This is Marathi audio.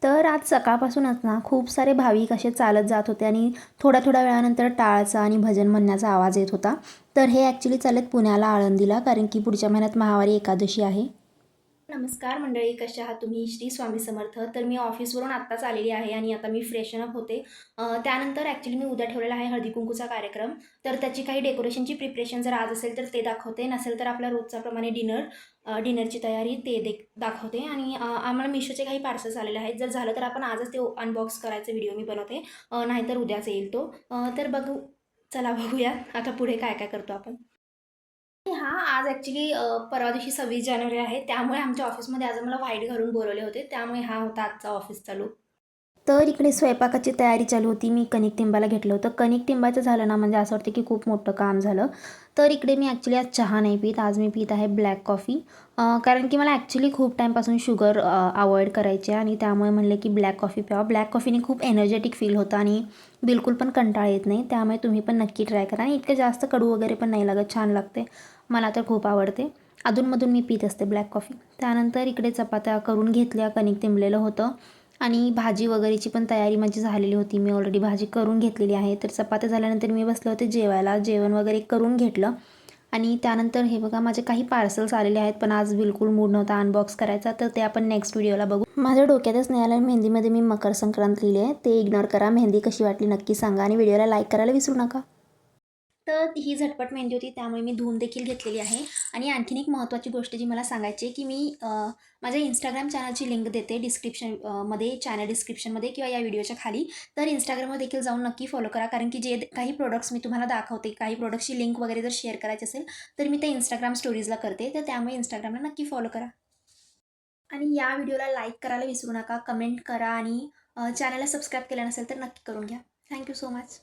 तर आज सकाळपासूनच ना खूप सारे भाविक असे चालत जात होते आणि थोड्या थोड्या वेळानंतर टाळाचा आणि भजन म्हणण्याचा आवाज येत होता. तर हे ॲक्च्युली चालत पुण्याला आळंदीला, कारण की पुढच्या महिन्यात महावारी एकादशी आहे. नमस्कार मंडळी, कशा आहात तुम्ही? श्री स्वामी समर्थ. तर मी ऑफिसवरून आत्ताच आलेली आहे आणि आता मी फ्रेशन अप होते. त्यानंतर ॲक्च्युली मी उद्या ठेवलेला आहे हळदी-कुंकूचा कार्यक्रम. तर त्याची काही डेकोरेशनची प्रिपरेशन जर आज असेल तर ते दाखवते, नसेल तर आपल्या रोजच्याप्रमाणे डिनरची तयारी ते दाखवते. आणि आम्हाला मिशोचे काही पार्सल्स आलेले आहेत. जर झालं तर आपण आजच ते अनबॉक्स करायचा व्हिडिओ मी बनवते, नाहीतर उद्याच येईल तो. तर चला बघूया आता पुढे काय काय करतो आपण. हां, आज ॲक्च्युली परवा दिवशी 26 जानेवारी आहे. त्यामुळे आमच्या ऑफिसमध्ये आज आम्हाला व्हाईट घालून बोलवले होते. त्यामुळे हा होता आजचा ऑफिसचा लूक. तर इकडे स्वयंपाकाची तयारी चालू होती. मी कणिक तिंबायला घेतलं होतं. कणिक तिंबायचं झालं ना, म्हणजे असं वाटतं की खूप मोठं काम झालं. तर इकडे मी ॲक्च्युली आज चहा नाही पीत. आज मी पीत आहे ब्लॅक कॉफी. कारण की मला ॲक्च्युली खूप टाईमपासून शुगर अवॉइड करायची आहे आणि त्यामुळे म्हणले की ब्लॅक कॉफी प्यावा. ब्लॅक कॉफीने खूप एनर्जेटिक फील होतं आणि बिलकुल पण कंटाळा येत नाही. त्यामुळे तुम्ही पण नक्की ट्राय करा आणि इतकं जास्त कडू वगैरे पण नाही लागत, छान लागते. मला तर खूप आवडते. अधूनमधून मी पीत असते ब्लॅक कॉफी. त्यानंतर इकडे चपात्या करून घेतल्या, कणिक तिंबलेलं होतं आणि भाजी वगैरेची पण तयारी माझी झालेली होती. मी ऑलरेडी भाजी करून घेतलेली आहे. तर चपात्या झाल्यानंतर मी बसले होते जेवायला. जेवण वगैरे करून घेतलं आणि त्यानंतर हे बघा माझे काही पार्सल्स आलेले आहेत, पण आज बिलकुल मूड नव्हता अनबॉक्स करायचा, तर ते आपण नेक्स्ट व्हिडिओला बघू. माझ्या डोक्यातच नाही आलं, मेहंदीमध्ये मी मकर संक्रांत लिहिली आहे. ते इग्नोर करा. मेहंदी कशी वाटली नक्की सांगा आणि व्हिडिओला लाईक करायला विसरू नका. तर ही झटपट मेहंदी होती, त्यामुळे मी धुवून देखील घेतलेली आहे. आणि आणखीन एक महत्त्वाची गोष्ट जी मला सांगायची आहे, की मी माझ्या इंस्टाग्राम चॅनलची लिंक देते मध्ये, चॅनल डिस्क्रिप्शनमध्ये किंवा या व्हिडिओच्या खाली. तर इंस्टाग्रामवर देखील जाऊन नक्की फॉलो करा, कारण की जे काही प्रोडक्ट्स मी तुम्हाला दाखवते, काही प्रोडक्ट्सची लिंक वगैरे जर शेअर करायची असेल तर मी ते इंस्टाग्राम स्टोरीजला करते. तर त्यामुळे इंस्टाग्रामला नक्की फॉलो करा. आणि या व्हिडिओला लाईक करायला विसरू नका, कमेंट करा आणि चॅनलला सबस्क्राईब केलं नसेल तर नक्की करून घ्या. Thank you so much.